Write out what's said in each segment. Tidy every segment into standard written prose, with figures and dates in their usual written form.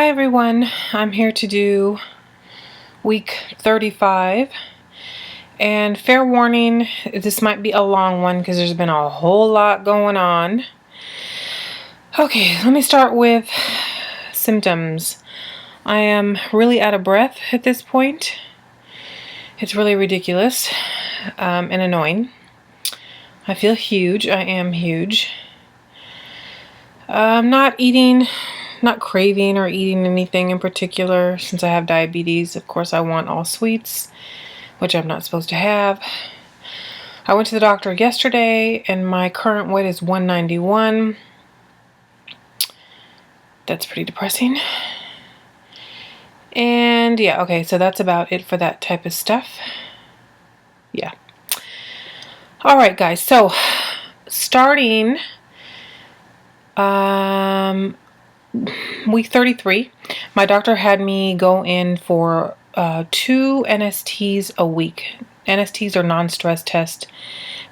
Hi everyone, I'm here to do week 35, and fair warning, this might be a long one because there's been a whole lot going on. Okay, let me start with symptoms. I am really out of breath at this point. It's really ridiculous and annoying. I feel huge. I am huge. I'm not craving or eating anything in particular. Since I have diabetes, of course I want all sweets, which I'm not supposed to have. I went to the doctor yesterday and my current weight is 191. That's pretty depressing. And yeah, okay, so that's about it for that type of stuff. Yeah. Alright guys, so starting week 33, my doctor had me go in for 2 NSTs a week. NSTs are non-stress tests.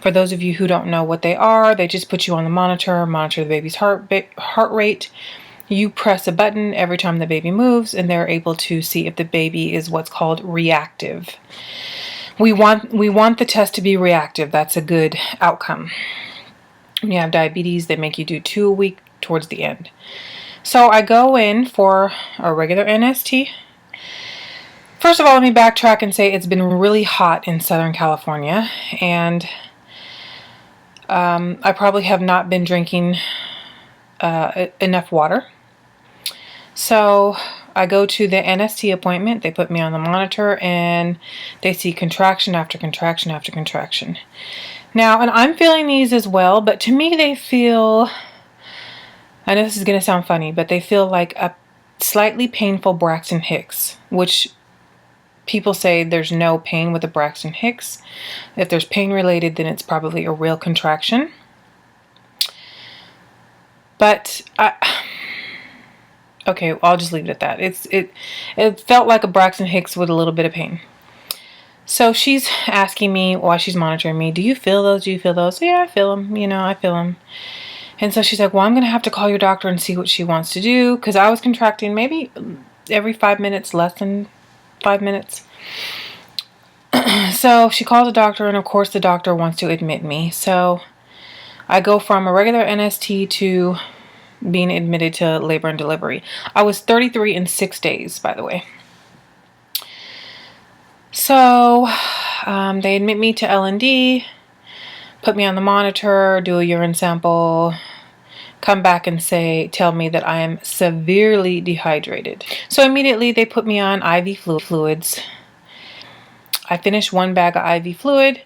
For those of you who don't know what they are, they just put you on the monitor the baby's heart rate. You press a button every time the baby moves, and they're able to see if the baby is what's called reactive. We want the test to be reactive. That's a good outcome. When you have diabetes, they make you do 2 a week towards the end. So I go in for a regular NST. First of all, let me backtrack and say it's been really hot in Southern California, and I probably have not been drinking enough water. So I go to the NST appointment. They put me on the monitor and they see contraction after contraction after contraction. Now, and I'm feeling these as well, but to me they feel, I know this is going to sound funny, but they feel like a slightly painful Braxton Hicks, which people say there's no pain with a Braxton Hicks. If there's pain related, then it's probably a real contraction. But okay, I'll just leave it at that. It felt like a Braxton Hicks with a little bit of pain. So she's asking me while she's monitoring me, do you feel those? Do you feel those? So yeah, I feel them. You know, I feel them. And so she's like, well, I'm going to have to call your doctor and see what she wants to do, because I was contracting maybe every 5 minutes, less than 5 minutes. So she calls the doctor, and of course the doctor wants to admit me. So I go from a regular NST to being admitted to labor and delivery. I was 33 in 6 days, by the way. So they admit me to L&D, put me on the monitor, do a urine sample, come back and tell me that I am severely dehydrated. So immediately they put me on IV fluids. I finished 1 bag of IV fluid,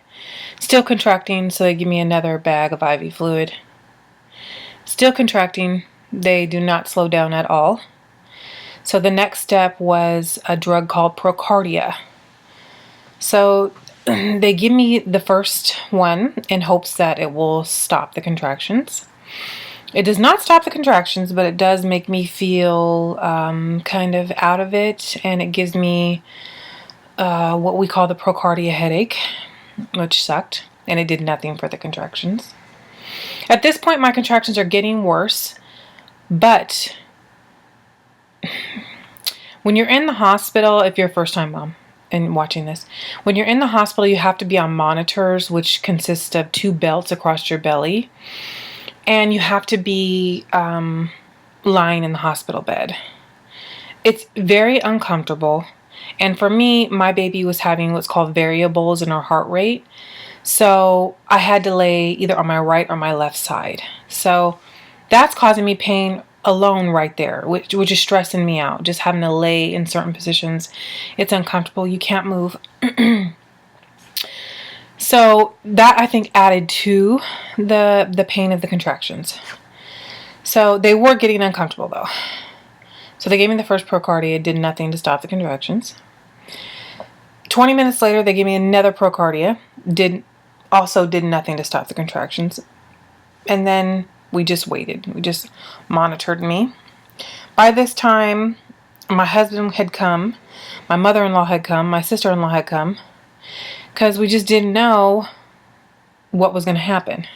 still contracting, so they give me another bag of IV fluid. Still contracting, they do not slow down at all. So the next step was a drug called Procardia. So they give me the first one in hopes that it will stop the contractions. It does not stop the contractions, but it does make me feel kind of out of it, and it gives me what we call the Procardia headache, which sucked, and it did nothing for the contractions. At this point, my contractions are getting worse, but when you're in the hospital, if you're a first-time mom and watching this, when you're in the hospital, you have to be on monitors, which consist of 2 belts across your belly, and you have to be lying in the hospital bed. It's very uncomfortable, and for me, my baby was having what's called variables in her heart rate, so I had to lay either on my right or my left side. So that's causing me pain alone right there, which is stressing me out. Just having to lay in certain positions, it's uncomfortable. You can't move. So that, I think, added to the pain of the contractions. So they were getting uncomfortable though. So they gave me the first Procardia. It did nothing to stop the contractions. 20 minutes later, they gave me another Procardia. Also did nothing to stop the contractions. And then we just waited. We just monitored me. By this time, my husband had come, my mother-in-law had come, my sister-in-law had come, because we just didn't know what was going to happen.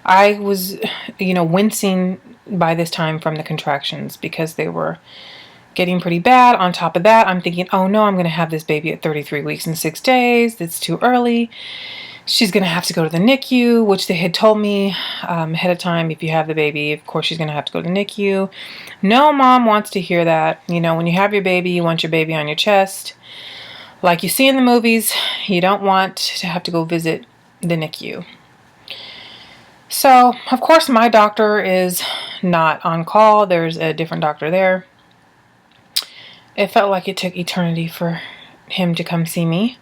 I was, wincing by this time from the contractions because they were getting pretty bad. On top of that, I'm thinking, oh no, I'm going to have this baby at 33 weeks and 6 days. It's too early. She's going to have to go to the NICU, which they had told me ahead of time. If you have the baby, of course, she's going to have to go to the NICU. No mom wants to hear that. You know, when you have your baby, you want your baby on your chest. Like you see in the movies, you don't want to have to go visit the NICU. So, of course, my doctor is not on call. There's a different doctor there. It felt like it took eternity for him to come see me.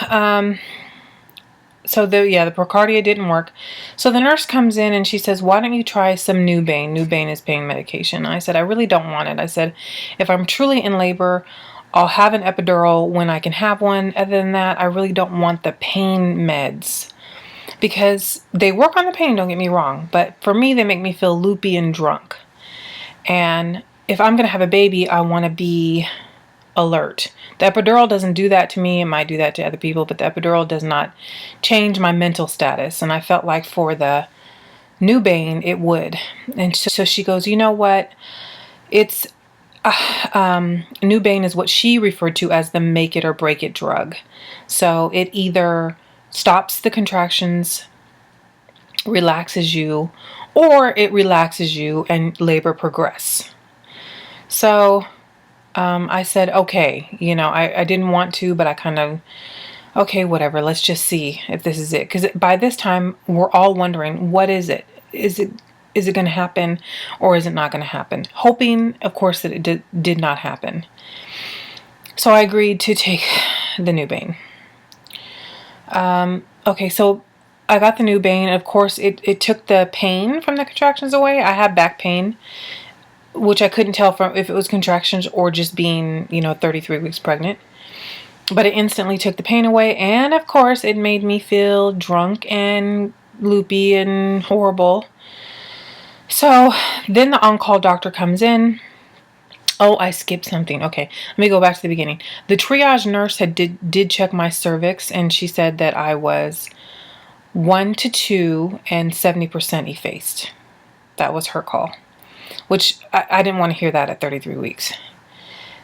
So the Procardia didn't work. So the nurse comes in and she says, why don't you try some Bane? Bane is pain medication. I said, I really don't want it. I said, if I'm truly in labor, I'll have an epidural when I can have one. Other than that, I really don't want the pain meds. Because they work on the pain, don't get me wrong. But for me, they make me feel loopy and drunk. And if I'm going to have a baby, I want to be alert. The epidural doesn't do that to me. It might do that to other people, but the epidural does not change my mental status. And I felt like for the Bane, it would. And so she goes, you know what? It's Bane is what she referred to as the make it or break it drug. So it either stops the contractions, relaxes you, or it relaxes you and labor progress. So I said, okay, you know, I didn't want to, but I kind of, okay, whatever, let's just see if this is it. Because by this time, we're all wondering, what is it? Is it going to happen or is it not going to happen? Hoping, of course, that it did not happen. So I agreed to take the Bane. Okay, so I got the Bane. Of course, it took the pain from the contractions away. I had back pain, which I couldn't tell from if it was contractions or just being, you know, 33 weeks pregnant. But it instantly took the pain away. And of course, it made me feel drunk and loopy and horrible. So then the on-call doctor comes in. Oh, I skipped something. Okay, let me go back to the beginning. The triage nurse did check my cervix, and she said that I was 1 to 2 and 70% effaced. That was her call. Which I didn't want to hear that at 33 weeks.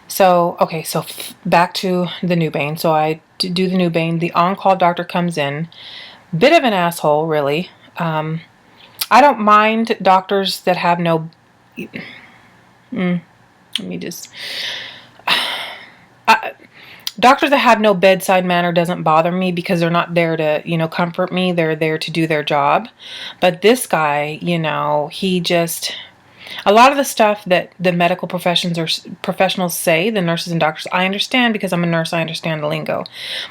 So, okay, so back to the Bane. So I do the Bane. The on-call doctor comes in. Bit of an asshole, really. I don't mind doctors that have no... Doctors that have no bedside manner doesn't bother me because they're not there to, you know, comfort me. They're there to do their job. But this guy, you know, he just... A lot of the stuff that the medical professionals say, the nurses and doctors, I understand because I'm a nurse. I understand the lingo.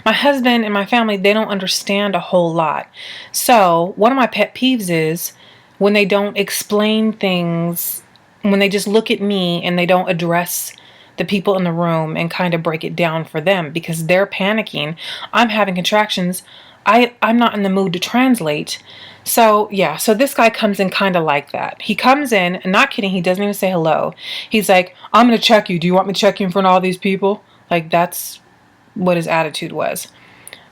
My husband and my family, they don't understand a whole lot. So one of my pet peeves is when they don't explain things, when they just look at me and they don't address the people in the room and kind of break it down for them because they're panicking. I'm having contractions. I'm not in the mood to translate. So, yeah, so this guy comes in kind of like that. He comes in, and not kidding, he doesn't even say hello. He's like, I'm going to check you. Do you want me to check you in front of all these people? Like, that's what his attitude was.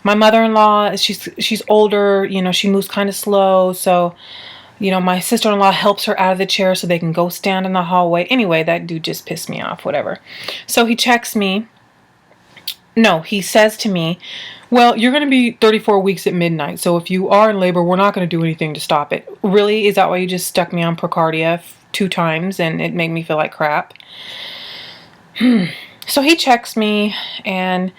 My mother-in-law, she's older, you know, she moves kind of slow. So, you know, my sister-in-law helps her out of the chair so they can go stand in the hallway. Anyway, that dude just pissed me off, whatever. So he checks me. No, he says to me, well, you're going to be 34 weeks at midnight, so if you are in labor, we're not going to do anything to stop it. Really? Is that why you just stuck me on Procardia 2 times and it made me feel like crap? So he checks me, and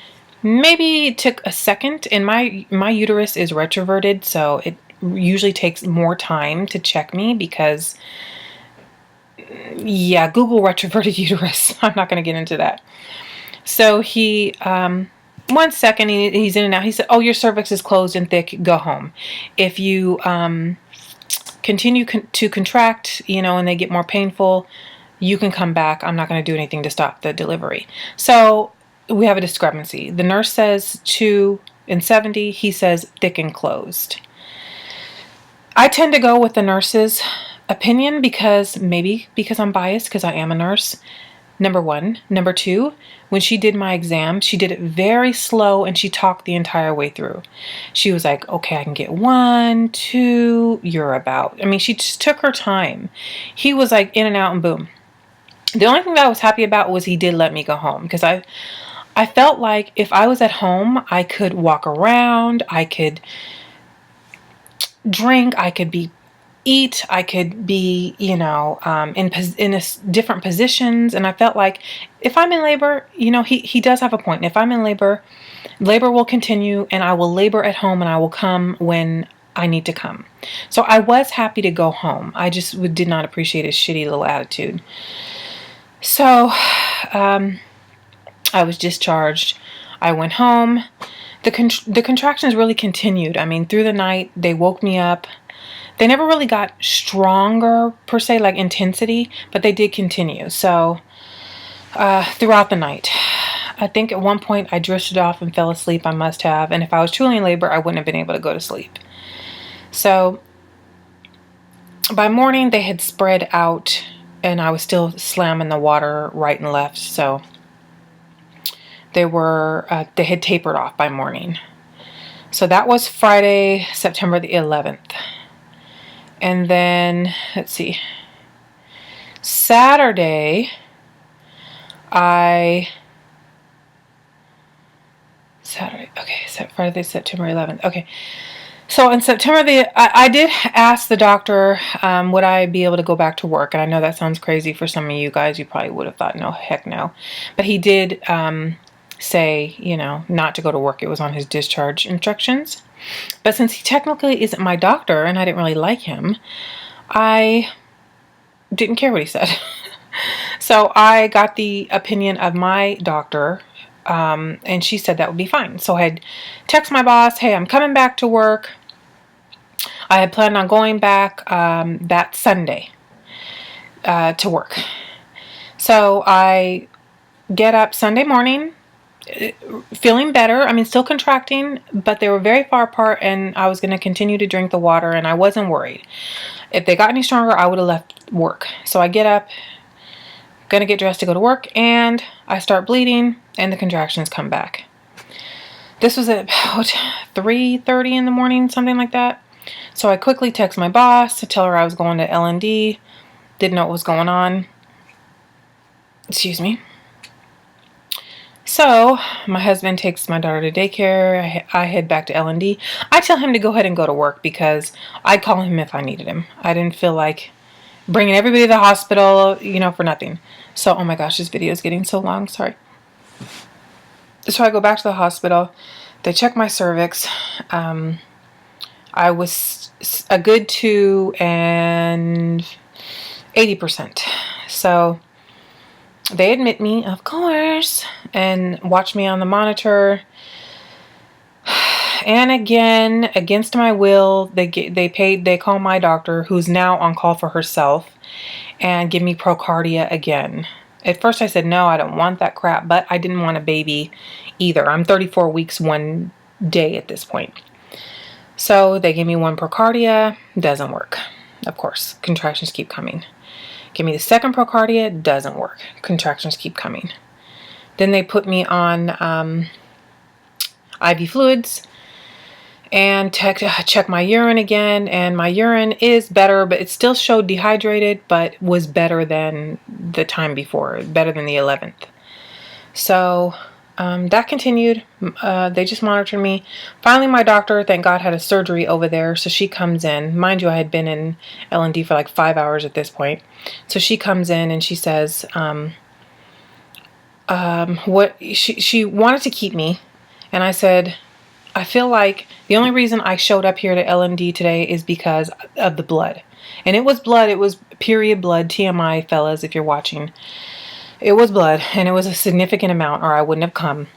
maybe it took a second, and my uterus is retroverted, so it usually takes more time to check me because, yeah, Google retroverted uterus. I'm not going to get into that. So he... 1 second, he's in and out. He said, oh, your cervix is closed and thick. Go home. If you continue to contract, you know, and they get more painful, you can come back. I'm not going to do anything to stop the delivery. So we have a discrepancy. The nurse says 2 and 70. He says thick and closed. I tend to go with the nurse's opinion because I'm biased because I am a nurse. Number 1. Number 2, when she did my exam, she did it very slow and she talked the entire way through. She was like, okay, I can get 1, 2, you're about. I mean, she just took her time. He was like in and out and boom. The only thing that I was happy about was he did let me go home, because I felt like if I was at home, I could walk around, I could drink, I could eat, I could be, you know, in different positions. And I felt like if I'm in labor, you know, he does have a point. If I'm in labor, labor will continue, and I will labor at home, and I will come when I need to come. So I was happy to go home. I just did not appreciate his shitty little attitude. So I was discharged. I went home. The contractions really continued. I mean, through the night, they woke me up. They never really got stronger, per se, like intensity, but they did continue. So throughout the night, I think at one point I drifted off and fell asleep. I must have. And if I was truly in labor, I wouldn't have been able to go to sleep. So by morning, they had spread out, and I was still slamming the water right and left. So they had tapered off by morning. So that was Friday, September the 11th. And then, let's see, Saturday, Friday, September 11th. Okay. So in September, I did ask the doctor, would I be able to go back to work? And I know that sounds crazy for some of you guys. You probably would have thought, no, heck no. But he did say, you know, not to go to work. It was on his discharge instructions. But since he technically isn't my doctor and I didn't really like him, I didn't care what he said. So I got the opinion of my doctor, and she said that would be fine. So I had texted my boss, hey, I'm coming back to work. I had planned on going back that Sunday to work. So I get up Sunday morning, feeling better. I mean, still contracting, but they were very far apart, and I was going to continue to drink the water, and I wasn't worried. If they got any stronger, I would have left work. So I get up, gonna get dressed to go to work, and I start bleeding, and the contractions come back. This was at about 3:30 in the morning, something like that. So I quickly text my boss to tell her I was going to L&D. Didn't know what was going on. Excuse me. So my husband takes my daughter to daycare. I head back to L&D. I tell him to go ahead and go to work because I'd call him if I needed him. I didn't feel like bringing everybody to the hospital, you know, for nothing. So, oh my gosh, this video is getting so long. Sorry. So I go back to the hospital. They check my cervix. I was a good 2 and 80%. So they admit me, of course, and watch me on the monitor. And again, against my will, they call my doctor, who's now on call for herself, and give me procardia again. At first I said, no, I don't want that crap, but I didn't want a baby either. I'm 34 weeks one day at this point. So they gave me one procardia, doesn't work. Of course, contractions keep coming. Give me the second procardia, doesn't work. Contractions keep coming. Then they put me on IV fluids and check my urine again, and my urine is better, but it still showed dehydrated, but was better than the time before, better than the 11th. So that continued. They just monitored me. Finally, my doctor, thank God, had a surgery over there, so she comes in. Mind you, I had been in L&D for like 5 hours at this point. So she comes in and she says, she wanted to keep me, and I said, I feel like the only reason I showed up here to L&D today is because of the blood. And it was blood. It was period blood. TMI, fellas, if you're watching. It was blood, and it was a significant amount, or I wouldn't have come.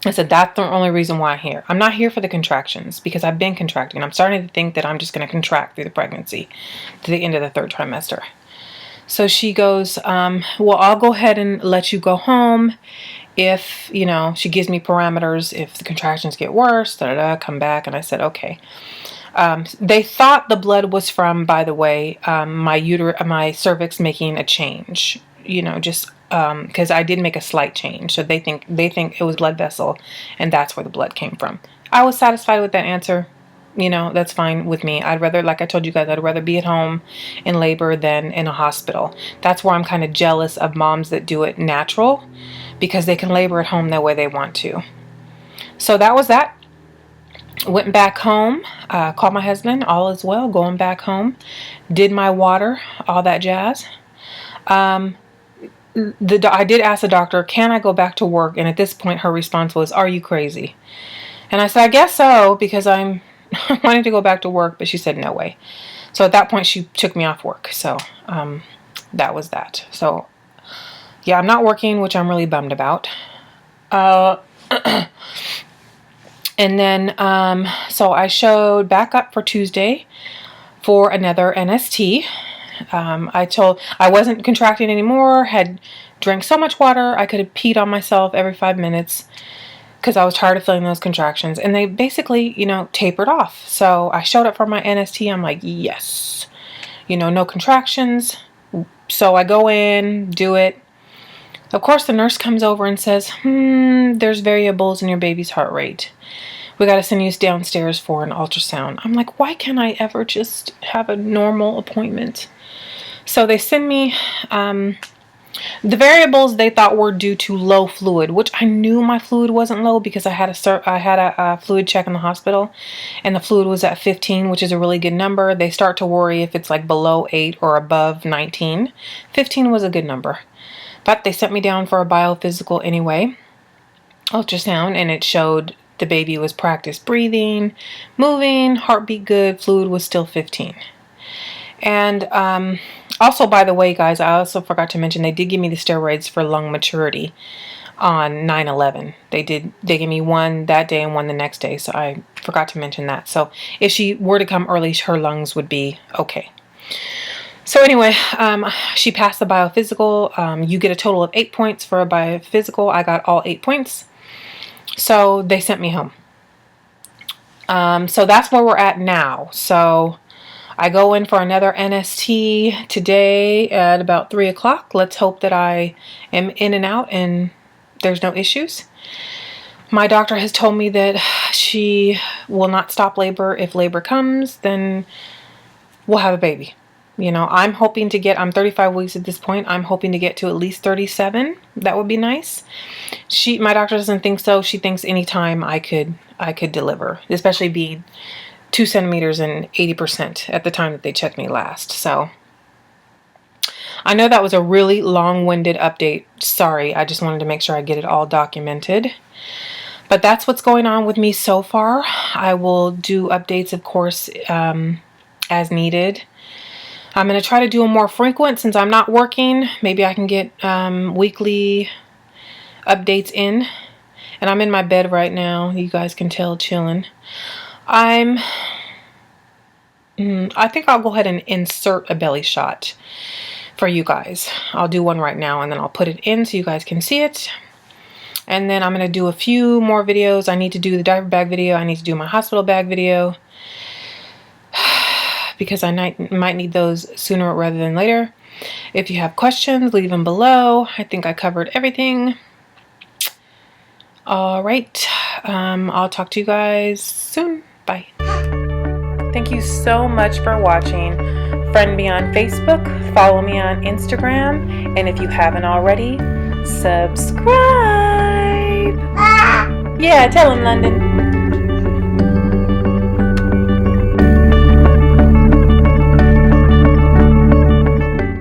I said, that's the only reason why I'm here. I'm not here for the contractions, because I've been contracting. I'm starting to think that I'm just going to contract through the pregnancy to the end of the 3rd trimester. So she goes, well, I'll go ahead and let you go home. If, you know, she gives me parameters, if the contractions get worse, come back. And I said, okay. They thought the blood was from, by the way, my cervix making a change, you know, just because I did make a slight change. So they think it was blood vessel, and that's where the blood came from. I was satisfied with that answer. You know, that's fine with me. I'd rather, like I told you guys, I'd rather be at home in labor than in a hospital. That's where I'm kind of jealous of moms that do it natural, because they can labor at home the way they want to. So that was that. Went back home, called my husband, all is well, going back home. Did my water, all that jazz. I did ask the doctor, can I go back to work? And at this point, her response was, are you crazy? And I said, I guess so, because I'm wanting to go back to work, but she said, no way. So at that point, she took me off work. So that was that. So yeah, I'm not working, which I'm really bummed about. And then, so I showed back up for Tuesday for another NST. I wasn't contracting anymore, had drank so much water, I could have peed on myself every 5 minutes because I was tired of feeling those contractions. And they basically, you know, tapered off. So I showed up for my NST. I'm like, yes, you know, no contractions. So I go in, do it. Of course, the nurse comes over and says, there's variables in your baby's heart rate. We got to send you downstairs for an ultrasound. I'm like, why can't I ever just have a normal appointment? So they send me, the variables they thought were due to low fluid, which I knew my fluid wasn't low because I had a fluid check in the hospital, and the fluid was at 15, which is a really good number. They start to worry if it's like below 8 or above 19. 15 was a good number. But they sent me down for a biophysical anyway, ultrasound, and it showed the baby was practice breathing, moving, heartbeat good, fluid was still 15. And also, by the way, guys, I also forgot to mention they did give me the steroids for lung maturity on 9/11. They gave me one that day and one the next day, so I forgot to mention that. So if she were to come early, her lungs would be okay. So anyway, she passed the biophysical. You get a total of 8 points for a biophysical. I got all 8 points. So they sent me home. So that's where we're at now. So I go in for another NST today at about 3 o'clock. Let's hope that I am in and out and there's no issues. My doctor has told me that she will not stop labor. If labor comes, then we'll have a baby. You know, I'm hoping to get, I'm 35 weeks at this point. I'm hoping to get to at least 37. That would be nice. My doctor doesn't think so. She thinks anytime I could deliver, especially being 2 centimeters and 80% at the time that they checked me last. So I know that was a really long-winded update. Sorry, I just wanted to make sure I get it all documented. But that's what's going on with me so far. I will do updates, of course, as needed. I'm going to try to do them more frequent since I'm not working. Maybe I can get weekly updates in. And I'm in my bed right now. You guys can tell, chilling. I think I'll go ahead and insert a belly shot for you guys. I'll do one right now and then I'll put it in so you guys can see it. And then I'm going to do a few more videos. I need to do the diaper bag video. I need to do my hospital bag video, because I might need those sooner rather than later. If you have questions, leave them below. I think I covered everything. All right. I'll talk to you guys soon. Bye. Thank you so much for watching. Friend me on Facebook, follow me on Instagram, and if you haven't already, subscribe. Yeah, tell him, London.